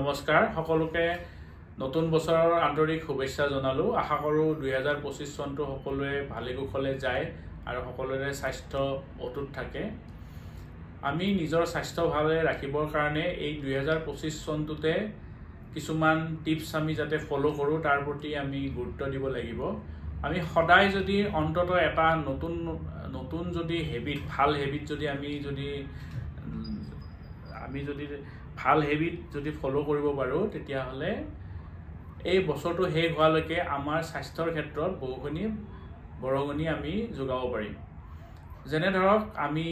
নমস্কাৰ সকলোকে নতুন বছৰৰ আন্তৰিক শুভেচ্ছা জনালো। আশা কৰো 2025 চনটো সকলোৱে ভালে কুশলে যায় আৰু সকলোৰে স্বাস্থ্য অটুট থাকে। আমি নিজৰ স্বাস্থ্য ভালে ৰাখিবৰ কাৰণে এই 2025 চনটোতে কিছুমান টিপছ আমি যাতে ফলো কৰো তাৰ প্ৰতি আমি গুৰুত্ব দিব লাগিব। আমি সদায় যদি অন্তত এটা নতুন যদি হেবিট ভাল হেবিট যদি আমি ভাল হেবিট যদি ফলো কৰিব পাৰো তেতিয়া হলে এই বছৰটো শেষ হোৱালৈকে আমাৰ স্বাস্থ্যৰ ক্ষেত্ৰত বহুখিনি বৰঙনি আমি যোগাব পাৰিম। যেনে ধৰক আমি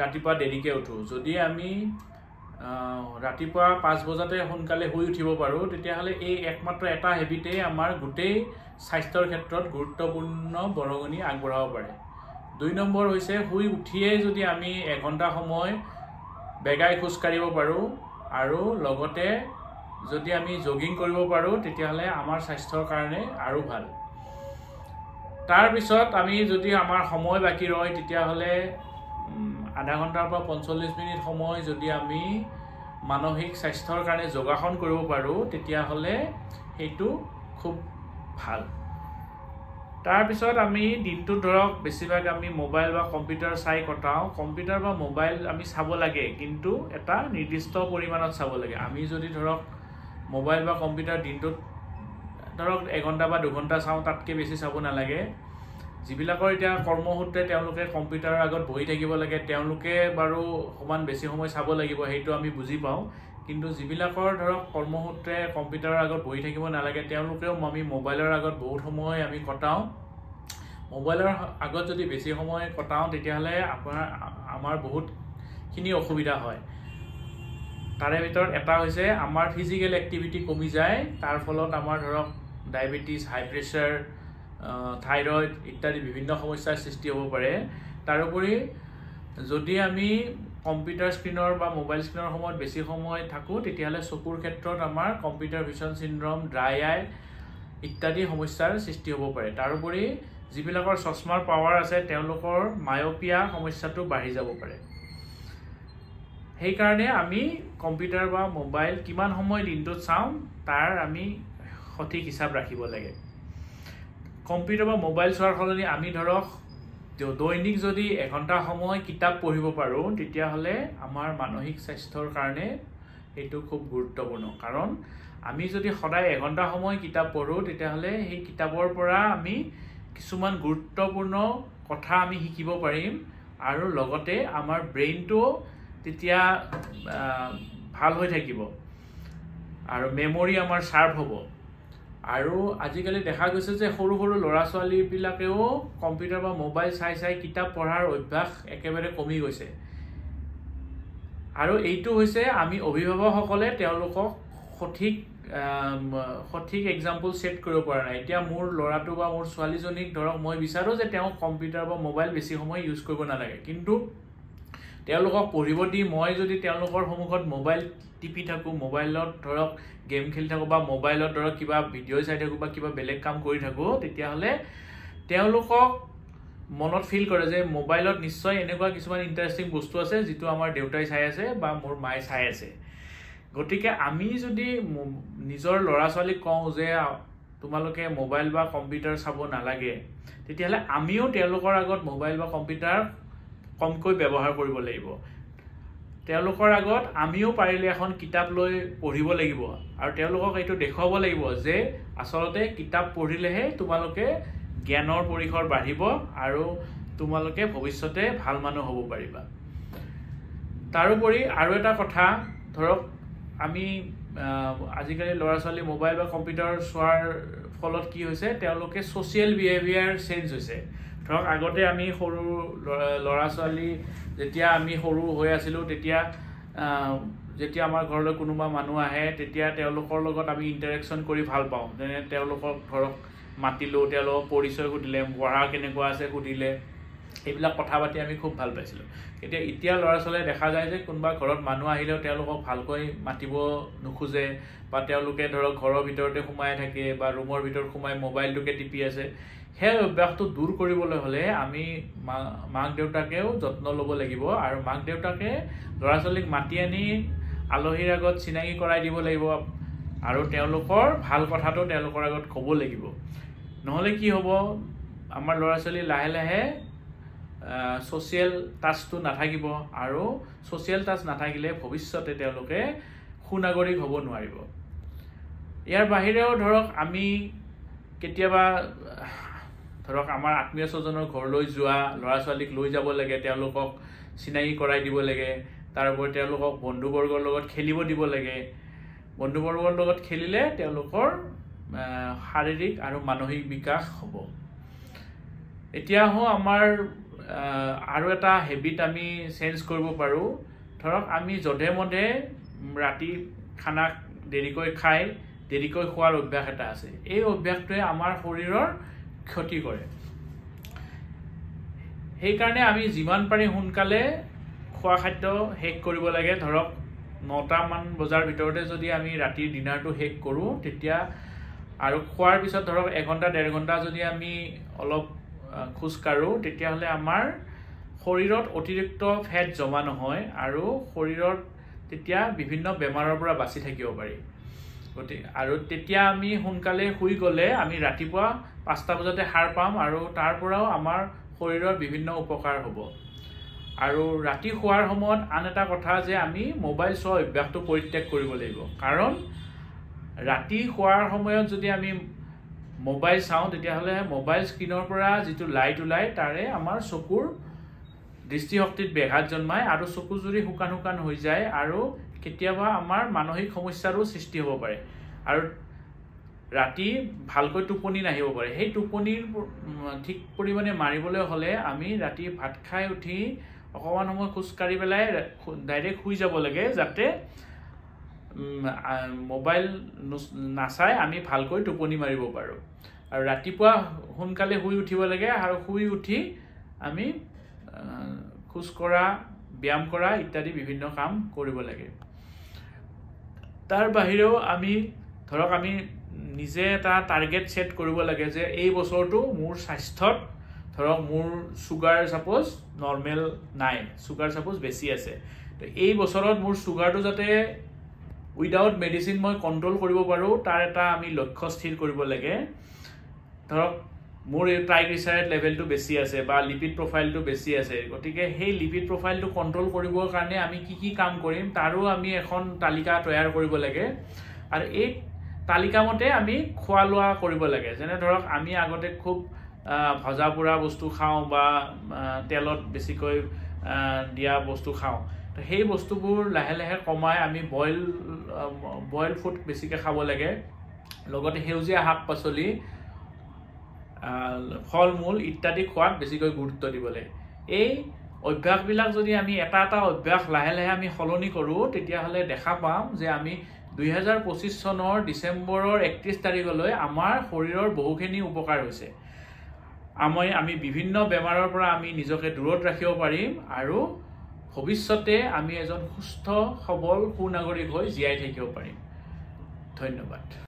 ৰাতিপুৱা দেৰিকে উঠো, যদি আমি ৰাতিপুৱা 5 বজাতে সোনকালে শুই উঠিব পাৰো তেতিয়া হলে এই একমাত্ৰ এটা হেবিটে আমাৰ গোটেই স্বাস্থ্যৰ ক্ষেত্ৰত গুৰুত্বপূৰ্ণ বৰঙনি আগবঢ়াব পাৰে। 2 নম্বৰ হৈছে শুই উঠিয়ে যদি আমি 1 ঘণ্টা সময় বেগাই খোজ কাঢ়িব পাৰো আৰু লগতে যদি আমি জগিং কৰিব পাৰো তেতিয়াহলে আমাৰ স্বাস্থ্যৰ কাৰণে আৰু ভাল। তাৰ পিছত আমি যদি আমাৰ সময় বাকি ৰয় তেতিয়াহলে আধা ঘণ্টাৰ পৰা 45 মিনিট সময় যদি আমি মানসিক স্বাস্থ্যৰ কাৰণে যোগাসন কৰিব পাৰো তেতিয়াহলে সেইটো খুব ভাল। তাৰ পিছত আমি দিনটো ধৰক বেছিভাগ আমি মোবাইল বা কম্পিউটাৰ চাই কটাও। কম্পিউটাৰ বা মোবাইল আমি চাব লাগে কিন্তু এটা নিৰ্দিষ্ট পৰিমাণত চাব লাগে। আমি যদি ধৰক মোবাইল বা কম্পিউটাৰ দিনটোত ধৰক 1 ঘণ্টা বা 2 ঘণ্টা চাওঁ, তাতকৈ বেছি চাব নালাগে। যিবিলাকৰ এতিয়া কৰ্মসূত্ৰে তেওঁলোকে কম্পিউটাৰৰ আগত বহি থাকিব লাগে তেওঁলোকে বাৰু সমান বেছি সময় চাব লাগিব, সেইটো আমি বুজি পাওঁ। কিন্তু যিবিলাকৰ ধৰক কৰ্মসূত্ৰে কম্পিউটাৰৰ আগত বহি থাকিব নালাগে তেওঁলোকেও আমি মোবাইলৰ আগত বহুত সময় আমি কটাওঁ। মোবাইলৰ আগত যদি বেছি সময় কটাওঁ তেতিয়াহলে আমাৰ বহুতখিনি অসুবিধা হয়। তাৰে ভিতৰত এটা হৈছে আমাৰ ফিজিকেল এক্টিভিটি কমি যায়, তাৰ ফলত আমাৰ ধৰক ডায়েবেটিছ, হাই প্ৰেছাৰ, থাইৰয়ড ইত্যাদি বিভিন্ন সমস্যাৰ সৃষ্টি হ'ব পাৰে। তাৰোপৰি যদি আমি কম্পিউটাৰ স্ক্ৰীনৰ বা মোবাইল স্ক্ৰীনৰ সময়ত বেছি সময় থাকোঁ তেতিয়াহলে চকুৰ ক্ষেত্ৰত আমাৰ কম্পিউটাৰ ভিছন চিনড্ৰম, ড্ৰাই আই ইত্যাদি সমস্যাৰ সৃষ্টি হ'ব পাৰে। তাৰোপৰি যিবিলাকৰ চশমাৰ পাৱাৰ আছে তেওঁলোকৰ মায়পিয়া সমস্যাটো বাঢ়ি যাব পাৰে। সেইকাৰণে আমি কম্পিউটাৰ বা মোবাইল কিমান সময় দিনটোত চাওঁ তাৰ আমি সঠিক হিচাপ ৰাখিব লাগে। কম্পিউটাৰ বা মোবাইল চোৱাৰ সলনি আমি ধৰক দৈনিক যদি 1 ঘণ্টা সময় কিতাপ পঢ়িব পাৰো তেতিয়াহলে আমাৰ মানসিক স্বাস্থ্যৰ কাৰণে এইটো খুব গুৰুত্বপূৰ্ণ। কাৰণ আমি যদি সদায় 1 ঘণ্টা সময় কিতাপ পঢ়ো তেতিয়াহলে সেই কিতাপৰ পৰা আমি কিছুমান গুৰুত্বপূৰ্ণ কথা আমি শিকিব পাৰিম আৰু লগতে আমাৰ ব্ৰেইনটো তেতিয়া ভাল হৈ থাকিব আৰু মেমৰি আমাৰ শাৰ্প হ'ব। আৰু আজিকালি দেখা গৈছে যে সৰু সৰু ল'ৰা ছোৱালীবিলাকেও কম্পিউটাৰ বা মোবাইল চাই কিতাপ পঢ়াৰ অভ্যাস একেবাৰে কমি গৈছে। আৰু এইটো হৈছে আমি অভিভাৱকসকলে তেওঁলোকক সঠিক এক্সাম্পল ছেট কৰিব পৰা নাই। এতিয়া মোৰ ল'ৰাটো বা মোৰ ছোৱালীজনীক ধৰক মই বিচাৰোঁ যে তেওঁ কম্পিউটাৰ বা মোবাইল বেছি সময় ইউজ কৰিব নালাগে, কিন্তু তেওঁলোকক পঢ়িব দি মই যদি তেওঁলোকৰ সন্মুখত মোবাইল টিপি থাকোঁ, মোবাইলত ধৰক গেম খেলি থাকোঁ বা মোবাইলত ধৰক কিবা ভিডিঅ' চাই থাকোঁ বা কিবা বেলেগ কাম কৰি থাকোঁ তেতিয়াহলে তেওঁলোকক মনত ফিল কৰে যে মোবাইলত নিশ্চয় এনেকুৱা কিছুমান ইণ্টাৰেষ্টিং বস্তু আছে যিটো আমাৰ দেউতাই চাই আছে বা মোৰ মায়ে চাই আছে। গতিকে আমি যদি নিজৰ ল'ৰা ছোৱালীক কওঁ যে তোমালোকে মোবাইল বা কম্পিউটাৰ চাব নালাগে তেতিয়াহলে আমিও তেওঁলোকৰ আগত মোবাইল বা কম্পিউটাৰ কমকৈ ব্যৱহাৰ কৰিব লাগিব। তেওঁলোকৰ আগত আমিও পাৰিলে এখন কিতাপ লৈ পঢ়িব লাগিব আৰু তেওঁলোকক এইটো দেখুৱাব লাগিব যে আচলতে কিতাপ পঢ়িলেহে তোমালোকে জ্ঞানৰ পৰিসৰ বাঢ়িব আৰু তোমালোকে ভৱিষ্যতে ভাল মানুহ হ'ব পাৰিবা। তাৰোপৰি আৰু এটা কথা ধৰক আমি আজিকালি ল'ৰা ছোৱালী মোবাইল বা কম্পিউটাৰ চোৱাৰ ফলত কি হৈছে তেওঁলোকে ছ'চিয়েল বিহেভিয়াৰ চেঞ্জ হৈছে। ধৰক আগতে আমি সৰু ল'ৰা ছোৱালী যেতিয়া আমি সৰু হৈ আছিলোঁ যেতিয়া আমাৰ ঘৰলৈ কোনোবা মানুহ আহে তেতিয়া তেওঁলোকৰ লগত আমি ইণ্টাৰেকশ্যন কৰি ভাল পাওঁ। যেনে তেওঁলোকক ধৰক মাতিলোঁ, তেওঁলোকক পৰিচয় সুধিলে, পঢ়া কেনেকুৱা আছে সুধিলে, এইবিলাক কথা পাতি আমি খুব ভাল পাইছিলোঁ। এতিয়া ল'ৰা ছোৱালীয়ে দেখা যায় যে কোনোবা ঘৰত মানুহ আহিলেও তেওঁলোকক ভালকৈ মাতিব নোখোজে বা তেওঁলোকে ধৰক ঘৰৰ ভিতৰতে সোমাই থাকে বা ৰুমৰ ভিতৰত সোমাই মোবাইলটোকে টিপি আছে। সেই অভ্যাসটো দূৰ কৰিবলৈ হ'লে আমি মাক দেউতাকেও যত্ন ল'ব লাগিব আৰু মাক দেউতাকে ল'ৰা ছোৱালীক মাতি আনি আলহীৰ আগত চিনাকি কৰাই দিব লাগিব আৰু তেওঁলোকৰ ভাল কথাটো তেওঁলোকৰ আগত ক'ব লাগিব। নহ'লে কি হ'ব, আমাৰ ল'ৰা ছোৱালী লাহে লাহে ছ'চিয়েল টাচটো নাথাকিব আৰু ছ'চিয়েল টাচ নাথাকিলে ভৱিষ্যতে তেওঁলোকে সুনাগৰিক হ'ব নোৱাৰিব। ইয়াৰ বাহিৰেও ধৰক আমি কেতিয়াবা ধৰক আমাৰ আত্মীয় স্বজনৰ ঘৰলৈ যোৱা, ল'ৰা ছোৱালীক লৈ যাব লাগে, তেওঁলোকক চিনাকি কৰাই দিব লাগে। তাৰ উপৰি তেওঁলোকক বন্ধুবৰ্গৰ লগত খেলিব দিব লাগে। বন্ধুবৰ্গৰ লগত খেলিলে তেওঁলোকৰ শাৰীৰিক আৰু মানসিক বিকাশ হ'ব। এতিয়া আমাৰ আৰু এটা হেবিট আমি চেঞ্জ কৰিব পাৰোঁ। ধৰক আমি যধে মধে ৰাতি খানা দেৰিকৈ খাই দেৰিকৈ খোৱাৰ অভ্যাস এটা আছে। এই অভ্যাসটোৱে আমাৰ শৰীৰৰ ক্ষতি কৰে। সেইকাৰণে আমি যিমান পাৰি সোনকালে খোৱা খাদ্য শেষ কৰিব লাগে। ধৰক 9টামান বজাৰ ভিতৰতে যদি আমি ৰাতিৰ ডিনাৰটো শেষ কৰোঁ, তেতিয়া আৰু খোৱাৰ পিছত ধৰক 1 ঘণ্টা 1.5 ঘণ্টা যদি আমি অলপ খোজকাঢ়োঁ, তেতিয়াহ'লে আমাৰ শৰীৰত অতিৰিক্ত ফেট জমা নহয় আৰু শৰীৰত তেতিয়া বিভিন্ন বেমাৰৰ পৰা বাচি থাকিব পাৰি। আৰু তেতিয়া আমি সোনকালে শুই গ'লে আমি ৰাতিপুৱা 5টা বজাতে সাৰ পাম আৰু তাৰ পৰাও আমাৰ শৰীৰৰ বিভিন্ন উপকাৰ হ'ব। আৰু ৰাতি শোৱাৰ সময়ত আন এটা কথা যে আমি মোবাইল চোৱা অভ্যাসটো পৰিত্যাগ কৰিব লাগিব। কাৰণ ৰাতি শোৱাৰ সময়ত যদি আমি মোবাইল চাওঁ, তেতিয়াহ'লে মোবাইল স্ক্ৰীনৰ পৰা যিটো লাইট ওলায় তাৰে আমাৰ চকুৰ দৃষ্টিশক্তিত ব্যাঘাত জন্মায় আৰু চকু জুৰি শুকান শুকান হৈ যায় আৰু কেতিয়াবা আমাৰ মানসিক সমস্যাৰো সৃষ্টি হ'ব পাৰে আৰু ৰাতি ভালকৈ টোপনি নাহিব পাৰে। সেই টোপনিৰ ঠিক পৰিমাণে মাৰিবলৈ হ'লে আমি ৰাতি ভাত খাই উঠি অকণমান সময় খোজকাঢ়ি পেলাই ডাইৰেক্ট শুই যাব লাগে, যাতে মোবাইল নাচাই আমি ভালকৈ টোপনি মাৰিব পাৰোঁ। আৰু ৰাতিপুৱা সোনকালে শুই উঠিব লাগে আৰু শুই উঠি আমি খোজকঢ়া, ব্যায়াম কৰা ইত্যাদি বিভিন্ন কাম কৰিব লাগে। তাৰ বাহিৰেও আমি ধৰক আমি নিজে এটা টাৰ্গেট ছেট কৰিব লাগে যে এই বছৰটো মোৰ স্বাস্থ্যত ধৰক মোৰ চুগাৰ ছাপ'জ নৰ্মেল নাই, চুগাৰ ছাপ'জ বেছি আছে, তো এই বছৰত মোৰ চুগাৰটো যাতে উইদাউট মেডিচিন মই কণ্ট্ৰল কৰিব পাৰোঁ, তাৰ এটা আমি লক্ষ্য স্থিৰ কৰিব লাগে। ধৰক মোৰ এই ট্ৰাইগ্লিচাৰাইড লেভেলটো বেছি আছে বা লিপিড প্ৰফাইলটো বেছি আছে, গতিকে সেই লিপিড প্ৰফাইলটো কণ্ট্ৰল কৰিবৰ কাৰণে আমি কি কাম কৰিম তাৰো আমি এখন তালিকা তৈয়াৰ কৰিব লাগে। আৰু এই তালিকা মতে আমি খোৱা লোৱা কৰিব লাগে। যেনে ধৰক আমি আগতে খুব ভজা পোৰা বস্তু খাওঁ বা তেলত বেছিকৈ দিয়া বস্তু খাওঁ, তো সেই বস্তুবোৰ লাহে লাহে কমাই আমি বইল ফুড বেছিকৈ খাব লাগে। লগতে সেউজীয়া শাক পাচলি, ফল মূল ইত্যাদি খোৱাত বেছিকৈ গুৰুত্ব দিব লাগে। এই অভ্যাসবিলাক যদি আমি এটা এটা অভ্যাস লাহে লাহে আমি সলনি কৰোঁ, তেতিয়াহ'লে দেখা পাম যে আমি 2025 চনৰ ডিচেম্বৰৰ 31 তাৰিখলৈ আমাৰ শৰীৰৰ বহুখিনি উপকাৰ হৈছে। আমি বিভিন্ন বেমাৰৰ পৰা আমি নিজকে দূৰত ৰাখিব পাৰিম আৰু ভৱিষ্যতে আমি এজন সুস্থ সবল সুনাগৰিক হৈ জীয়াই থাকিব পাৰিম। ধন্যবাদ।